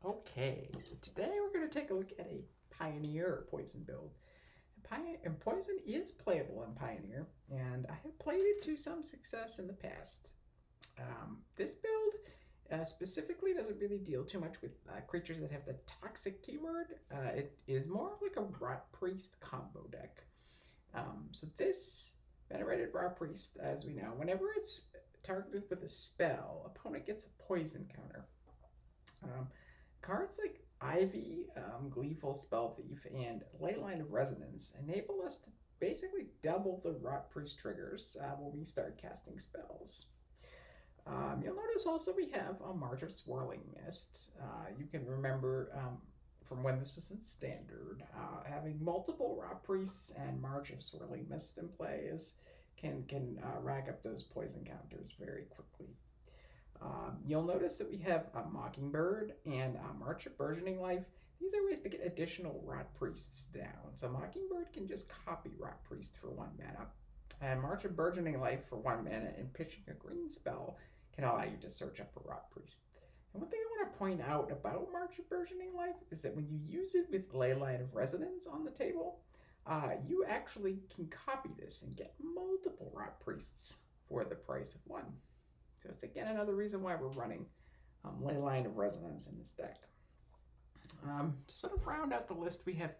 Okay, so today we're going to take a look at a Pioneer poison build. And poison is playable in Pioneer, and I have played it to some success in the past. This build specifically doesn't really deal too much with creatures that have the toxic keyword. It is more like a Rotpriest combo deck. So this Venerated Rotpriest, as we know, whenever it's targeted with a spell, opponent gets a poison counter. Um, Cards like Ivy, Gleeful Spell Thief, and Leyline of Resonance enable us to basically double the Rotpriest triggers when we start casting spells. You'll notice also we have a March of Swirling Mist. You can remember from when this was in Standard, having multiple Rotpriests and March of Swirling Mist in play can rack up those poison counters very quickly. You'll notice that we have a Mockingbird and a March of Burgeoning Life. These are ways to get additional Rotpriests down. So Mockingbird can just copy Rotpriest for 1 mana, and March of Burgeoning Life for 1 mana and pitching a green spell can allow you to search up a Rotpriest. And one thing I want to point out about March of Burgeoning Life is that when you use it with Leyline of Resonance on the table, you actually can copy this and get multiple Rotpriests for the price of 1. So it's again another reason why we're running Leyline of Resonance in this deck. To sort of round out the list, we have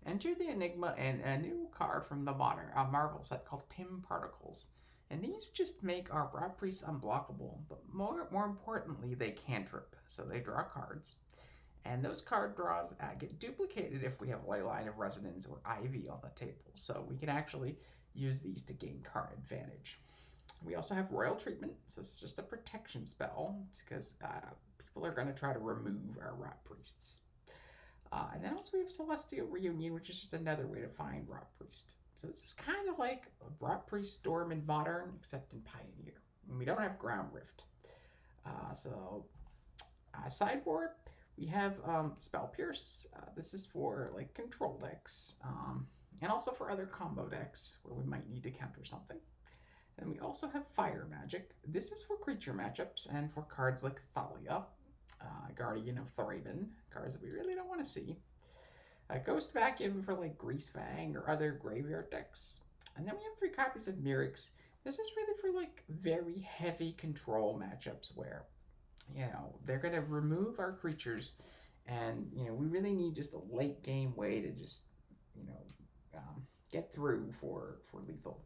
Enter the Enigma and a new card from the Marvel set called Tim Particles. And these just make our Rotpriests unblockable, but more importantly, they cantrip, so they draw cards. And those card draws get duplicated if we have Leyline of Resonance or Ivy on the table, so we can actually use these to gain card advantage. We also have Royal Treatment, so it's just a protection spell because people are going to try to remove our Rotpriests. And then also we have Celestial Reunion, which is just another way to find Rotpriest. So this is kind of like Rotpriest Storm in Modern, except in Pioneer. And we don't have Ground Rift. Sideboard, we have Spell Pierce. This is for like control decks, and also for other combo decks where we might need to counter something. And we also have Fire Magic. This is for creature matchups and for cards like Thalia, Guardian of Thraben, cards that we really don't want to see. Ghost Vacuum for like Greasefang or other graveyard decks. And then we have 3 copies of Mirix. This is really for like very heavy control matchups where, they're going to remove our creatures and, we really need just a late game way to just, get through for lethal.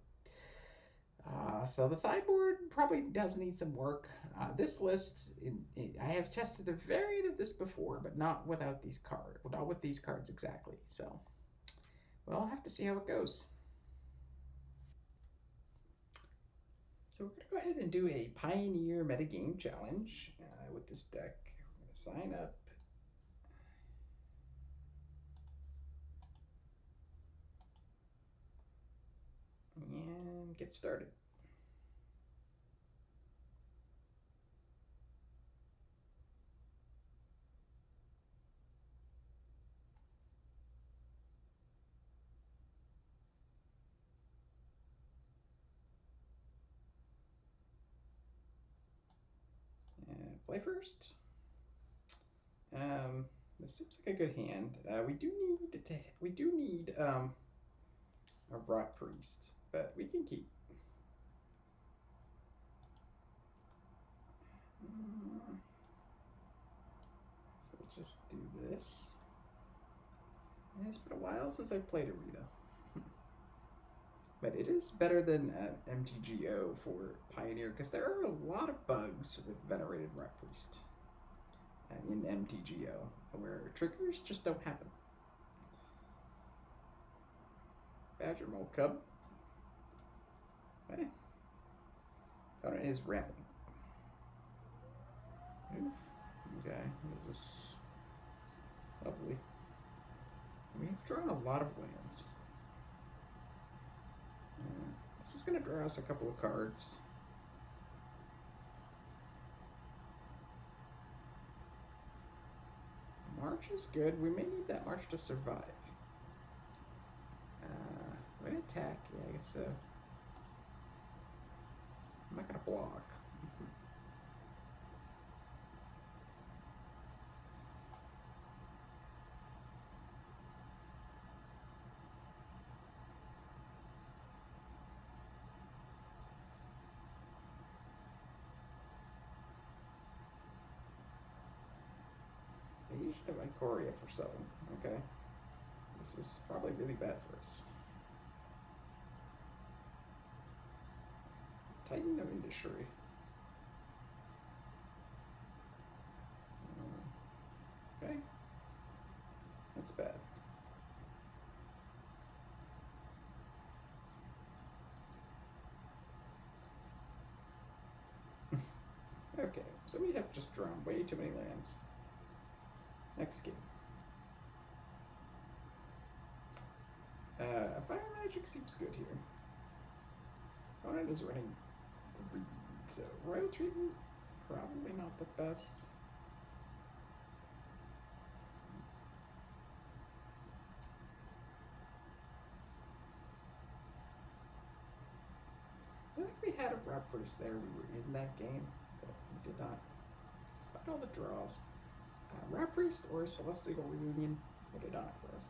So the sideboard probably does need some work. This list, I have tested a variant of this before, but not without these cards. Not with these cards exactly. So, we'll have to see how it goes. So we're going to go ahead and do a Pioneer Metagame challenge with this deck. We're going to sign up. And get started. Play first. This seems like a good hand. We do need a Rotpriest, but we can keep. So we'll just do this. And it's been a while since I've played Arena. But it is better than MTGO for Pioneer because there are a lot of bugs with Venerated Rotpriest in MTGO where triggers just don't happen. Badger Mole Cub. Okay. Opponent is ramping. Oof. Okay, what is this? Lovely. We've drawn a lot of lands. This is going to draw us a couple of cards. March is good. We may need that March to survive. We're going to attack. Yeah, I guess so. I'm not going to block. Fusion of Ikoria for 7. Okay. This is probably really bad for us. Titan of Industry. Okay. That's bad. Okay, so we have just drawn way too many lands. Next game. Fire Magic seems good here. Opponent is running green, so Royal Treatment, probably not the best. I think we had a Rotpriest there. We were in that game, but we did not. Despite all the draws, Rotpriest or Celestial Reunion would have done it for us.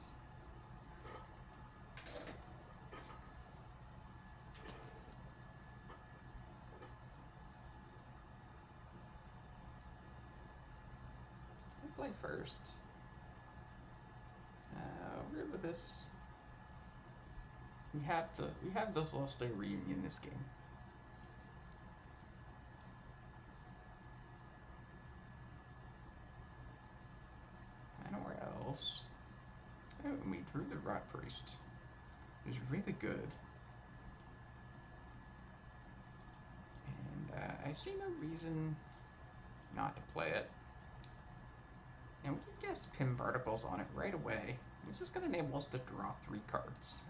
Play first. We're good with this. We have the Celestial Reunion this game. I know where else. Oh, and we drew the Rotpriest. It was really good. And I see no reason not to play it. And we can guess Pim Particles on it right away. This is going to enable us to draw 3 cards.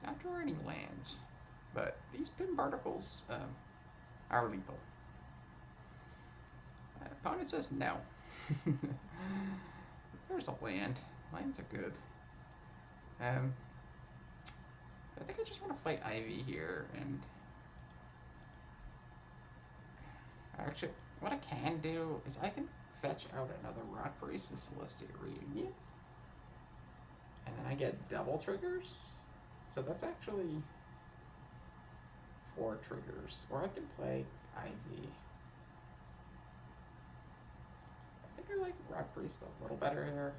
Not draw any lands, but these Pim Particles are lethal. Opponent says no. There's a land. Lands are good. I think I just want to play Ivy here, and actually, what I can do is I can fetch out another Rotpriest with Celestial Reunion, and then I get double triggers. So that's actually 4 triggers. Or I can play Ivy. I think I like Rotpriest a little better here.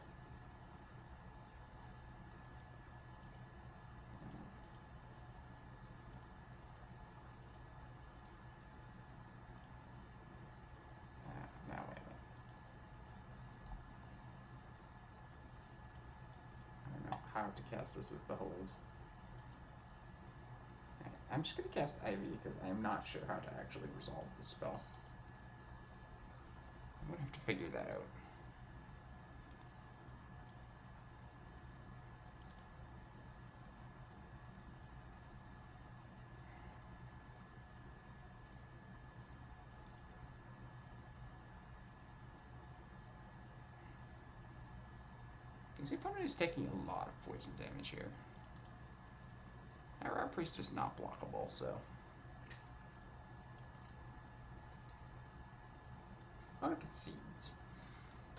Now wait a minute. I don't know how to cast this with Behold. I'm just going to cast Ivy because I'm not sure how to actually resolve the spell. I'm going to have to figure that out. Because the opponent is taking a lot of poison damage here. Our Priest is not blockable, so. Opponent concedes.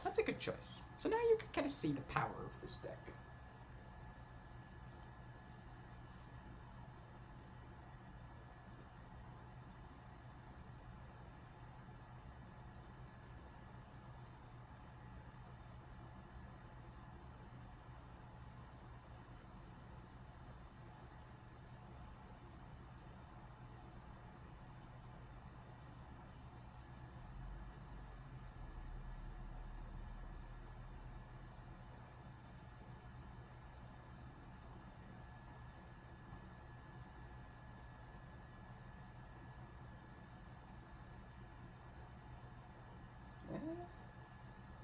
That's a good choice. So now you can kind of see the power of this deck.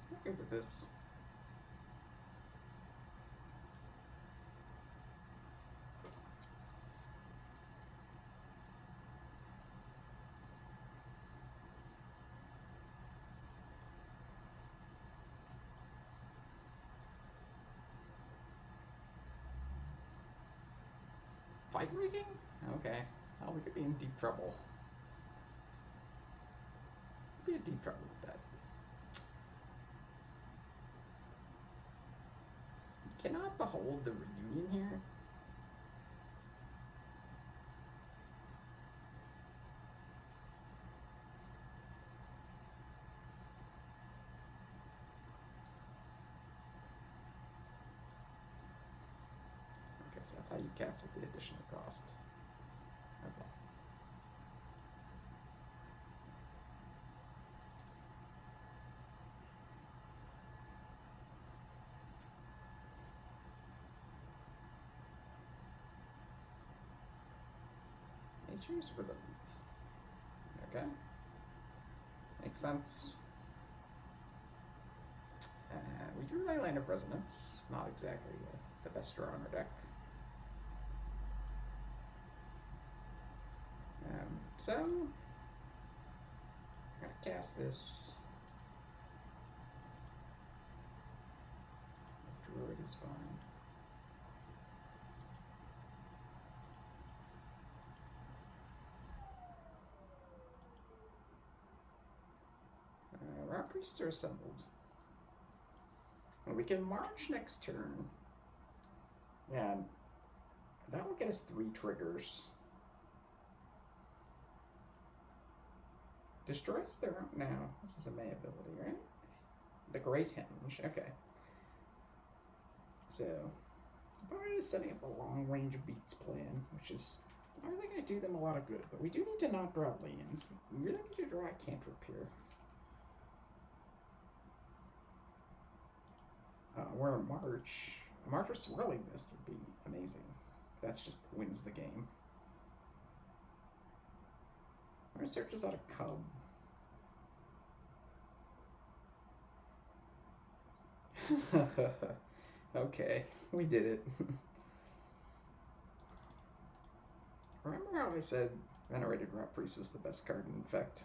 I'm good with this. Fight rigging? Okay. Well, we could be in deep trouble. Be in deep trouble with that. cannot behold the reunion here. Okay, so that's how you cast with the additional cost. Okay. Nature's Rhythm. Okay. Makes sense. We drew Leyline of Resonance. Not exactly the best draw on our deck. So, I'm going to cast this. Druid is fine. Rotpriests are assembled. And we can march next turn. And that will get us 3 triggers. Destroys their own. Now, this is a May ability, right? The Great Henge. Okay. So, opponent is setting up a long range of beats plan, which is not really going to do them a lot of good. But we do need to not draw lands. We really need to draw a cantrip here. We're in March. A March with Swirling Mist would be amazing. That's just wins the game. Our searches out a cub. Okay, we did it. Remember how I said Venerated Rotpriest was the best card in effect?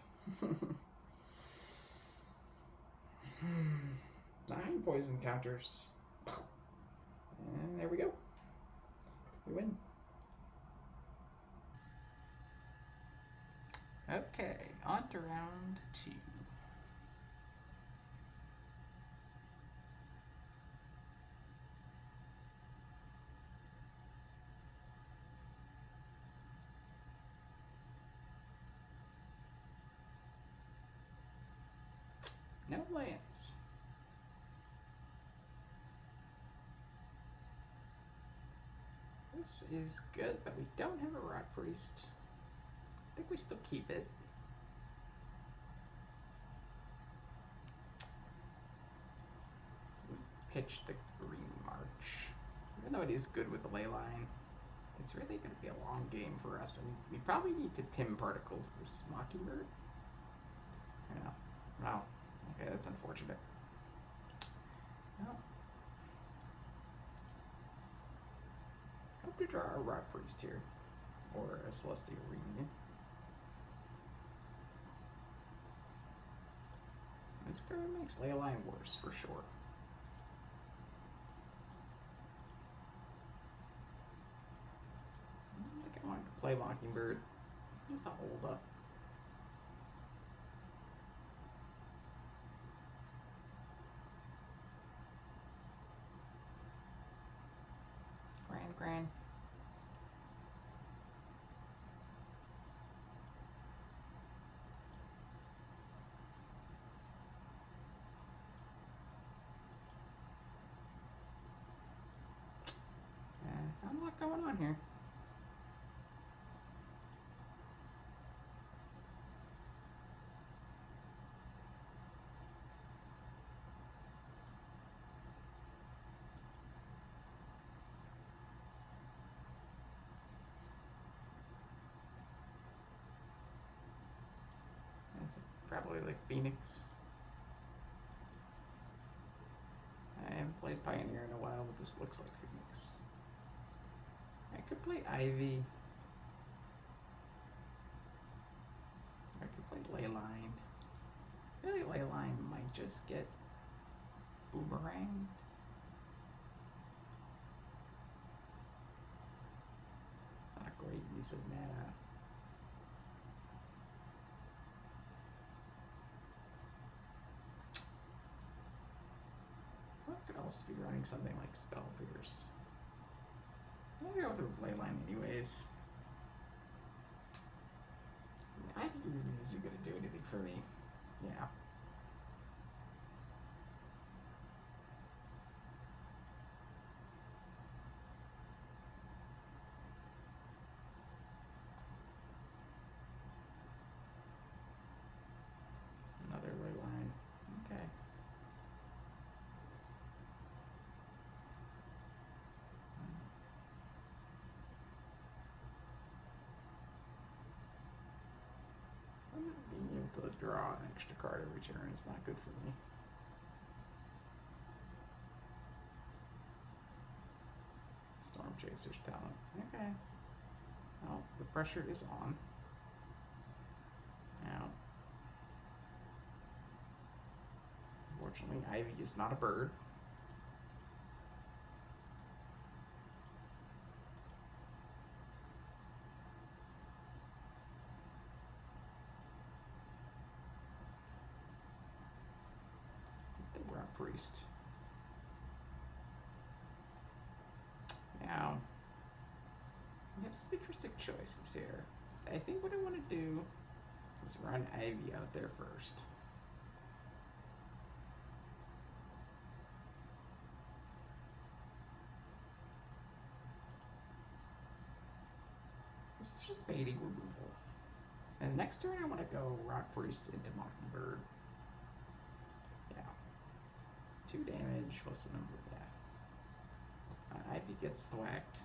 9 poison counters. And there we go. We win. Okay, on to round 2. No lands. This is good, but we don't have a Rotpriest. I think we still keep it. We pitch the Green March. Even though it is good with the Leyline, it's really going to be a long game for us, and we probably need to Pim Particles this Mockingbird. Yeah. Wow. Okay, that's unfortunate. Well, hope to draw a Rotpriest here, or a Celestial Reunion. This card makes Leyline worse for sure. I think I wanted to play Mockingbird. Just not hold up. Grand. Not a lot going on here. Probably like Phoenix. I haven't played Pioneer in a while, but this looks like Phoenix. I could play Ivy. I could play Leyline. Really, Leyline might just get Boomerang. Not a great use of mana. supposed to be running something like Spell Pierce. I'm gonna go for the Leyline anyways. I think this isn't gonna do anything for me. Yeah. Another Leyline. Okay. Being able to draw an extra card every turn is not good for me. Storm Chaser's talent. Okay. Well, the pressure is on. Now, unfortunately, Ivy is not a bird. The Rotpriest. Now, we have some interesting choices here. I think what I want to do is run Ivy out there first. This is just baiting removal. And the next turn I want to go Rotpriest into Mockingbird. Yeah. 2 damage, what's the number? Yeah. Ivy gets thwacked.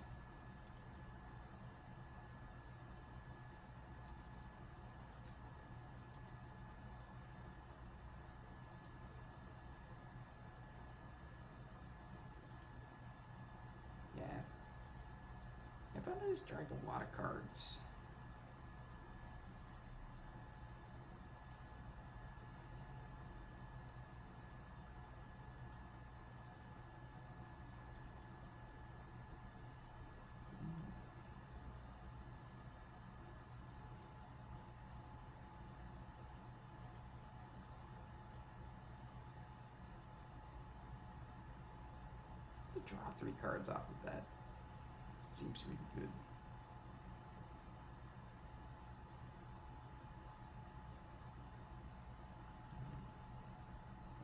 Yeah. My opponent has dragged a lot of cards. To draw 3 cards off of that seems really good.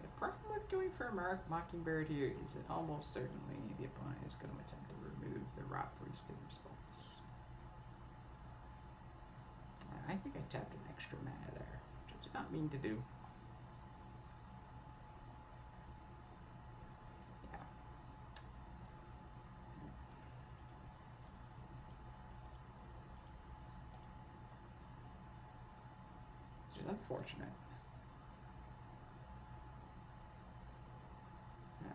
The problem with going for a Mockingbird here is that almost certainly the opponent is going to attempt to remove the Rotpriest in response. I think I tapped an extra mana there, which I did not mean to do. Unfortunate. Yeah.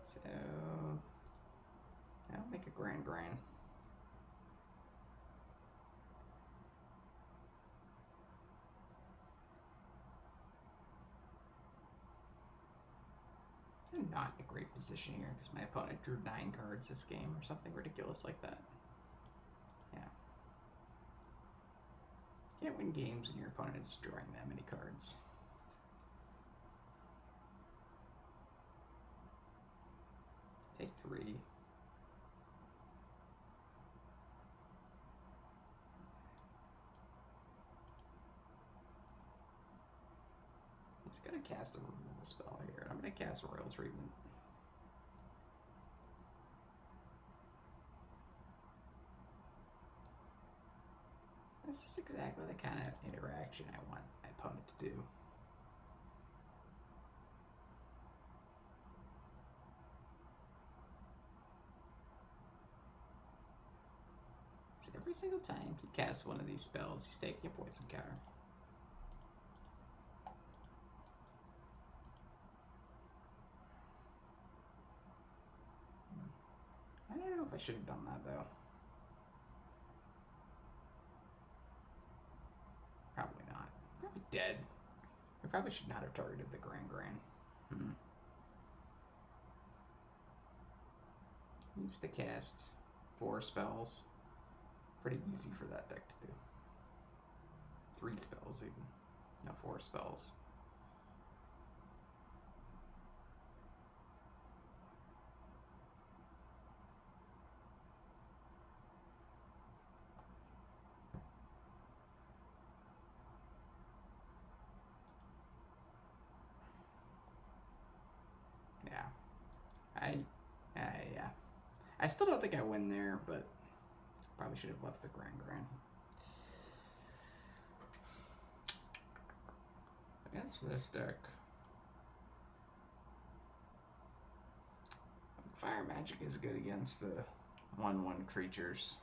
So I'll make a Grand. I'm not in a great position here because my opponent drew 9 cards this game or something ridiculous like that. Yeah. You can't win games when your opponent's drawing that many cards. Take 3. He's gonna cast a removal spell here, and I'm gonna cast Royal Treatment. This is exactly the kind of interaction I want my opponent to do. So every single time he casts one of these spells, he's taking a poison counter. I don't know if I should have done that though. Probably not. Probably dead. I probably should not have targeted the Grand. Needs to cast 4 spells. Pretty easy for that deck to do. 3 spells even. No 4 spells. Yeah. Yeah. I still don't think I win there, but probably should have left the Grand. Against this deck, Fire Magic is good against the 1/1 creatures.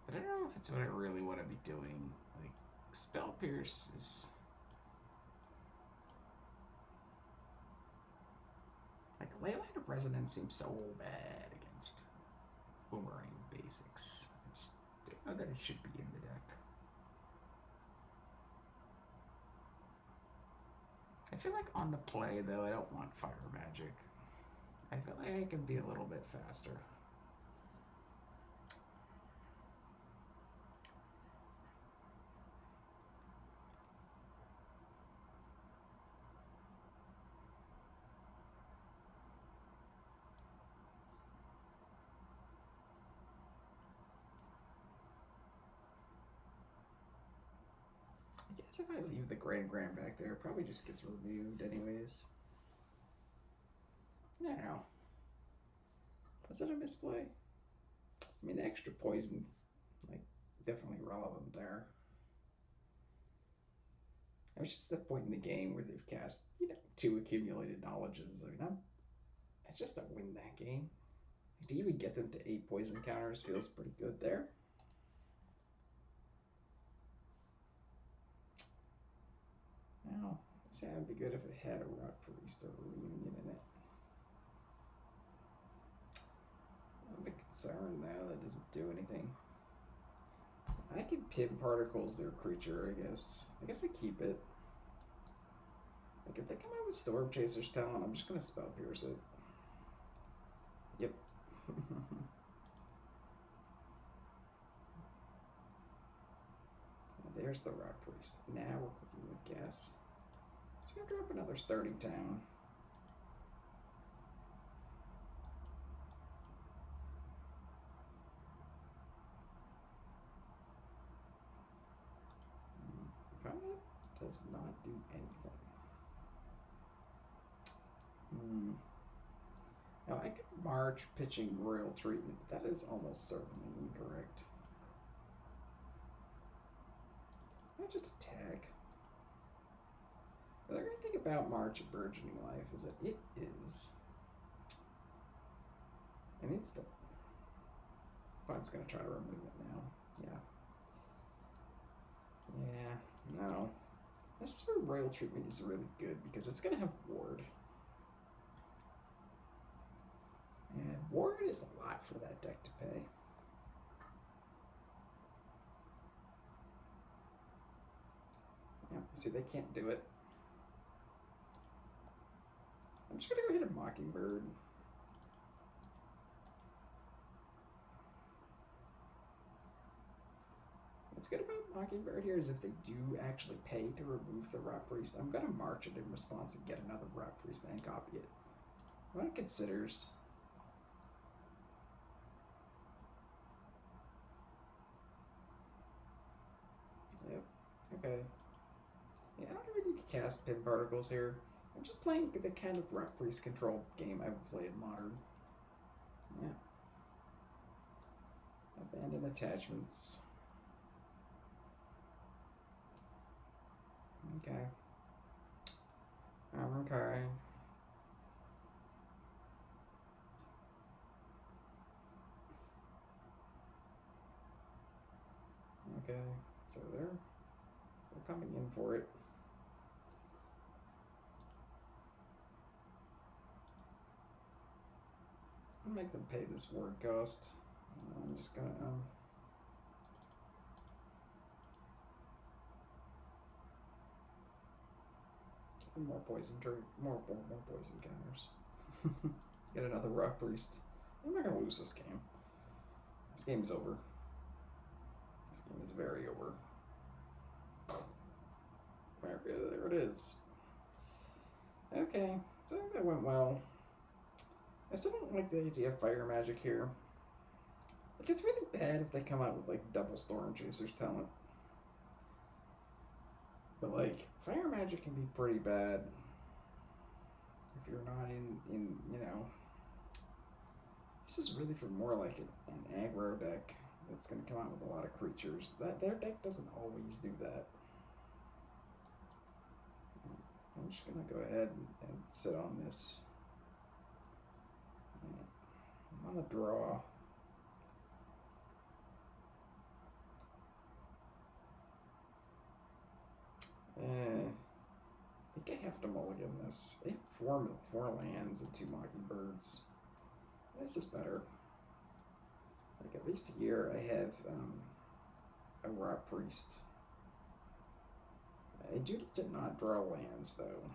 But I don't know if it's what I really want to be doing. Like, Spell Pierce is... Like, Leyline of Resonance seems so bad against Boomerang basics. I just don't know that it should be in the deck. I feel like on the play, though, I don't want Fire Magic. I feel like I can be a little bit faster. I guess if I leave the Grand back there, it probably just gets removed anyways. I don't know. Was it a misplay? I mean, the extra poison, like, definitely relevant there. It was just the point in the game where they've cast, 2 accumulated knowledges. I mean, it's just to win that game. To even get them to 8 poison counters feels pretty good there. Now, say it would be good if it had a Rotpriest or a Reunion in it. I'm a bit concerned though, that doesn't do anything. I can pin particles their creature, I guess. I guess I keep it. Like, if they come out with Storm Chaser's Talent, I'm just gonna Spell Pierce it. Yep. There's the Rotpriest. Now we're cooking with gas. Just gonna drop another Starting Town. Opponent does not do anything. Now I could march pitching Royal Treatment, but that is almost certainly incorrect. I just attack. The great thing about March of Burgeoning Life is that it needs to. Opponent's gonna try to remove it now. Yeah, no. This is where Royal Treatment is really good because it's gonna have Ward. And Ward is a lot for that deck to pay. Yeah, see, they can't do it. I'm just gonna go hit a Mockingbird. What's good about Mockingbird here is if they do actually pay to remove the Rotpriest, I'm gonna march it in response and get another Rotpriest and copy it. What it considers. Yep. Okay. Yeah, I don't even need to cast Pin Particles here. I'm just playing the kind of Rotpriest controlled game I would play in Modern. Yeah. Abandon attachments. Okay. Okay. Okay. So they're coming in for it. I'll make them pay this word cost. I'm just gonna more poison more poison counters. Get another Rotpriest. I'm not gonna lose this game. This game's over. This game is very over. There it is. Okay, so I think that went well. I still don't like the idea of fire magic here. Like, it's really bad if they come out with, like, double Storm Chaser's talent. But, like, fire magic can be pretty bad if you're not in you know... This is really for more like an aggro deck that's going to come out with a lot of creatures. Their deck doesn't always do that. I'm just going to go ahead and sit on this. I'm on the draw. I think I have to mulligan this. I have four lands and 2 Mockingbirds. This is better. Like, at least here I have a Rotpriest. I do need to not draw lands, though.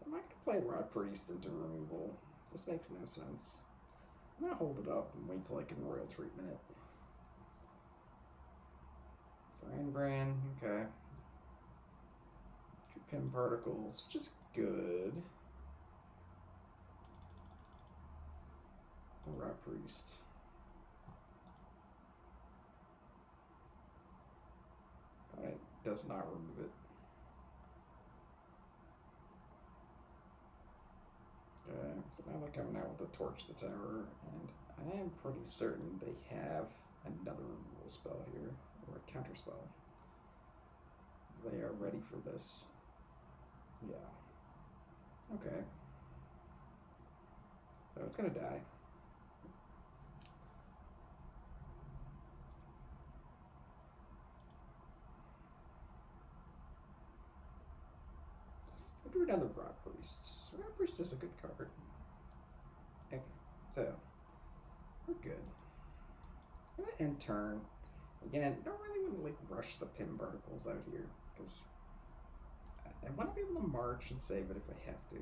I'm not going to play Rotpriest into removal. This makes no sense. I'm going to hold it up and wait till I can Royal Treatment it. Gran, okay. 2 Pim Particles, which is good. Rotpriest. It does not remove it. Okay, so now they're coming out with a Torch the Tower, and I am pretty certain they have another removal spell here, or a counter spell. They are ready for this. Yeah. Okay. So it's gonna die. I drew another Rotpriest. Rotpriest is a good card. Okay, so we're good. I'm gonna end turn. Again, don't really want to like rush the Pim Particles out here because I want to be able to march and save it if I have to.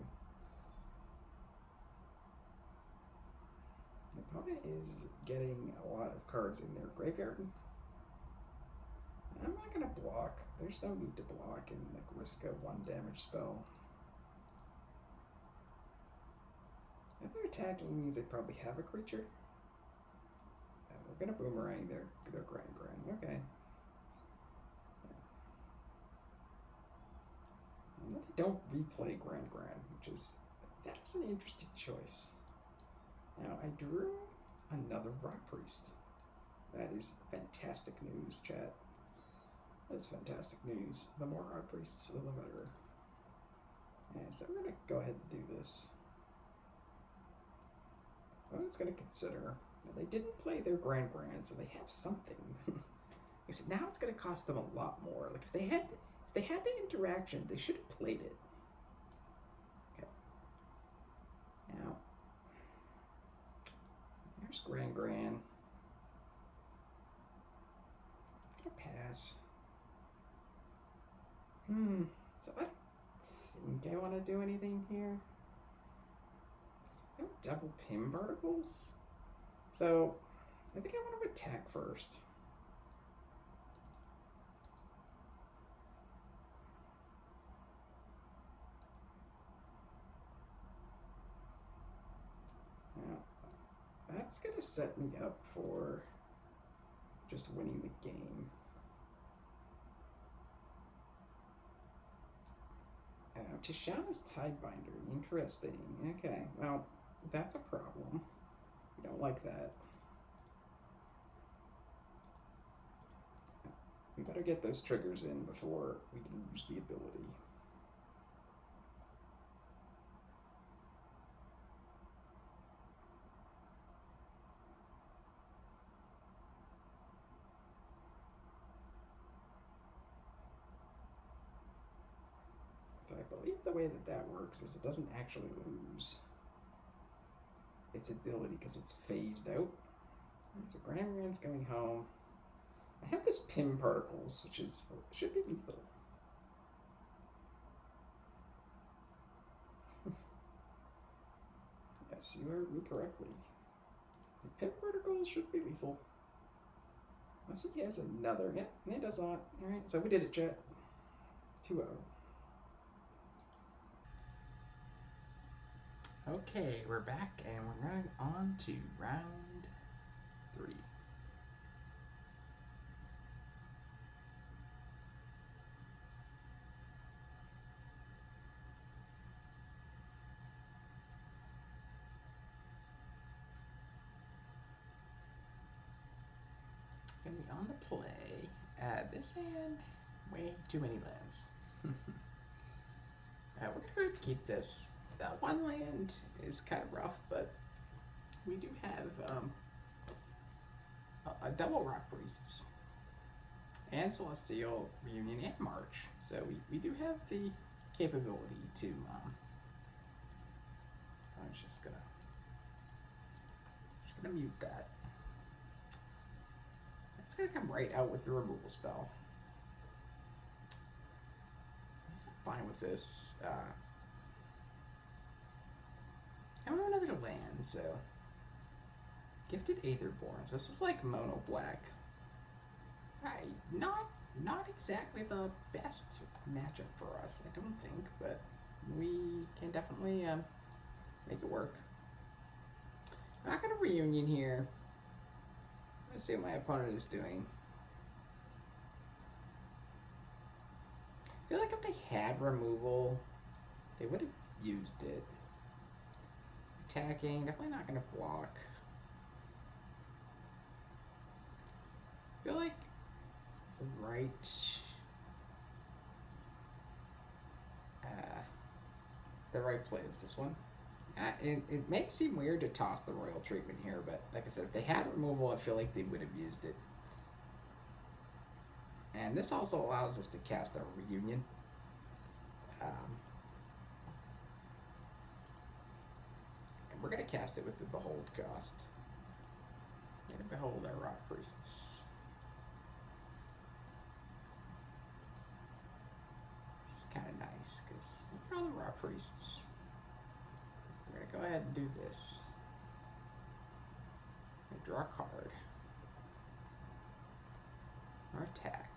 The opponent is getting a lot of cards in their graveyard. I'm not going to block. There's no need to block and like risk a 1 damage spell. If they're attacking means they probably have a creature. They're going to boomerang their Gran. Okay. And they don't replay Gran, that's an interesting choice. Now, I drew another Rotpriest. That is fantastic news, chat. That's fantastic news. The more Rotpriests, the better. Yeah, so I'm going to go ahead and do this. Well, it's going to consider. They didn't play their Gran, so they have something. So now it's going to cost them a lot more. Like if they had the interaction, they should have played it. Okay. Now, here's Gran. I'll pass. So I don't think I want to do anything here. I have double Pim Particles. So I think I want to attack first. Now, that's going to set me up for just winning the game. Tishana's Tidebinder. Interesting. Okay, well, that's a problem. We don't like that. We better get those triggers in before we lose the ability. So I believe the way that works is it doesn't actually lose its ability because it's phased out. So Gran's going home. I have this Pim Particles, which should be lethal. Yes, you heard me correctly. The Pim Particles should be lethal. Unless he has another. Yep, he does not. Alright, so we did it, chat. 2-0. Okay, we're back and we're going on to round 3. Gonna be on the play. This hand, way too many lands. We're gonna go ahead and keep this. That one land is kind of rough, but we do have a double Rotpriests and Celestial Reunion and March, so we do have the capability to. I'm just gonna mute that. It's gonna come right out with the removal spell. I'm fine with this. I have another land, so Gifted Aetherborn. So this is like mono black. Not exactly the best matchup for us, I don't think, but we can definitely make it work. I'm not gonna reunion here. Let's see what my opponent is doing. I feel like if they had removal, they would have used it. Attacking, definitely not going to block. I feel like the right play is this one. It may seem weird to toss the royal treatment here, but like I said, if they had removal, I feel like they would have used it. And this also allows us to cast our reunion. And we're going to cast it with the Behold cost. We're going to behold our Rotpriests. This is kind of nice, because look at all the Rotpriests. We're going to go ahead and do this. Draw a card. Or attack.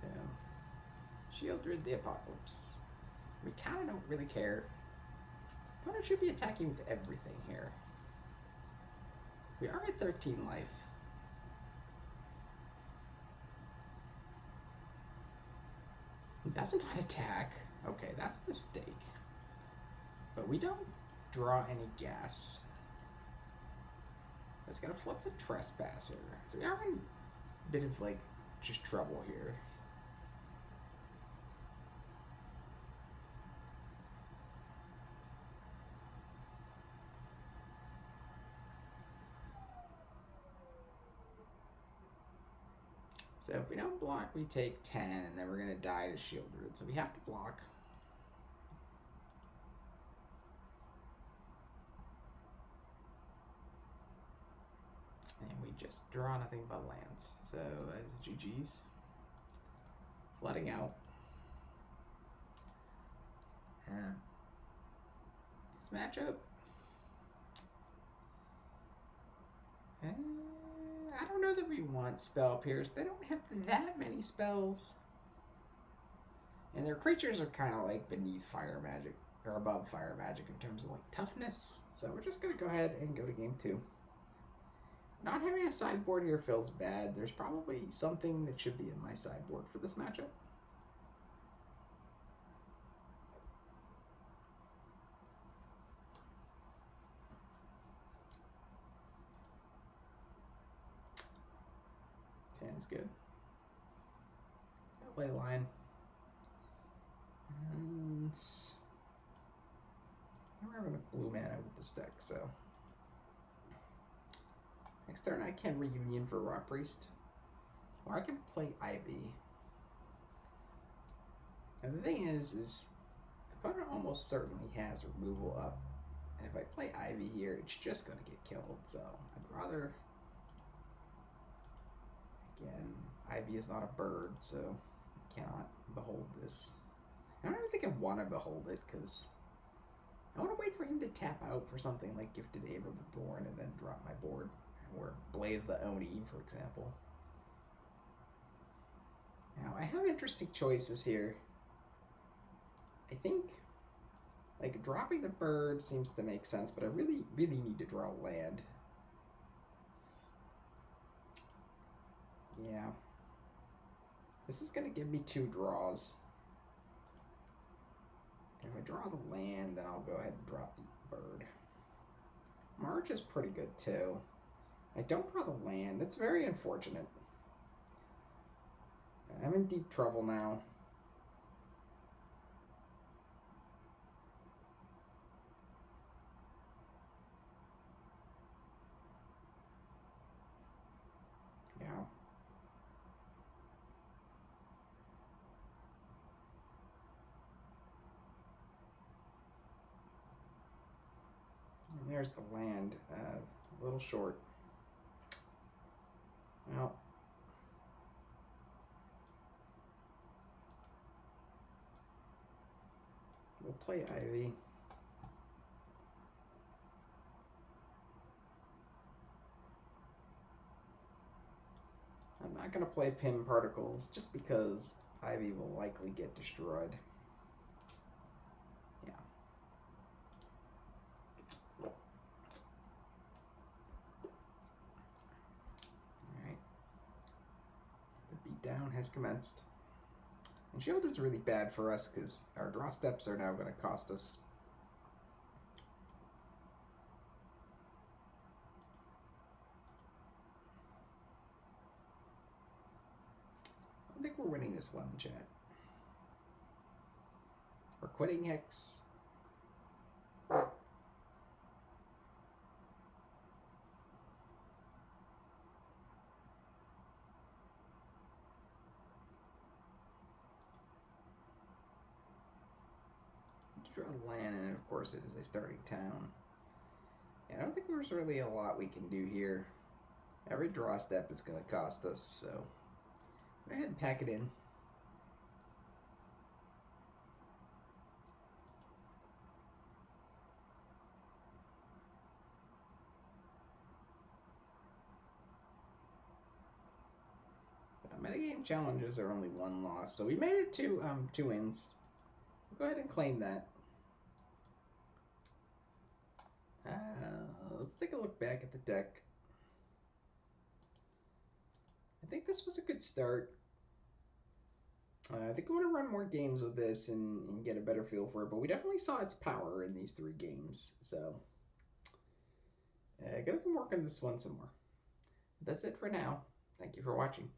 So, Shieldred the Apocalypse. We kind of don't really care. Opponent should be attacking with everything here. We are at 13 life. Doesn't attack. Okay, that's a mistake. But we don't draw any gas. That's gonna flip the Trespasser. So we are in a bit of like just trouble here. So if we don't block, we take 10, and then we're gonna die to Shieldred. So we have to block. And we just draw nothing but lands. So that is GG's. Flooding out. This matchup. I don't know that we want Spell Pierce. They don't have that many spells. And their creatures are kind of like beneath fire magic, or above fire magic in terms of like toughness. So we're just going to go ahead and go to game 2. Not having a sideboard here feels bad. There's probably something that should be in my sideboard for this matchup. Is good. Ley line. And we're having a blue mana with this deck, so next turn I can reunion for Rotpriest, or I can play Ivy. And the thing is the opponent almost certainly has removal up, and if I play Ivy here, it's just going to get killed. So I'd rather. Again, Ivy is not a bird, so I cannot behold this. I don't even think I want to behold it, because I want to wait for him to tap out for something like Gifted Able the Born and then drop my board. Or Blade of the Oni, for example. Now, I have interesting choices here. I think, like, dropping the bird seems to make sense, but I really, really need to draw land. Yeah. This is going to give me 2 draws. If I draw the land, then I'll go ahead and drop the bird. March is pretty good, too. I don't draw the land. That's very unfortunate. I'm in deep trouble now. Yeah. And there's the land. A little short. Well. We'll play Ivy. I'm not going to play Pin Particles just because Ivy will likely get destroyed. Yeah. Alright. The beatdown has commenced. And Shielder's really bad for us because our draw steps are now going to cost us. I think we're winning this one, chat. We're quitting Hex. Draw land, and of course it is a starting town. Yeah, I don't think there's really a lot we can do here. Every draw step is going to cost us, so go ahead and pack it in. Metagame challenges are only 1 loss, so we made it to 2 wins. Go ahead and claim that. Let's take a look back at the deck. I think this was a good start. I think I want to run more games with this and get a better feel for it, but we definitely saw its power in these 3 games. So, I gotta work on this one some more. That's it for now. Thank you for watching.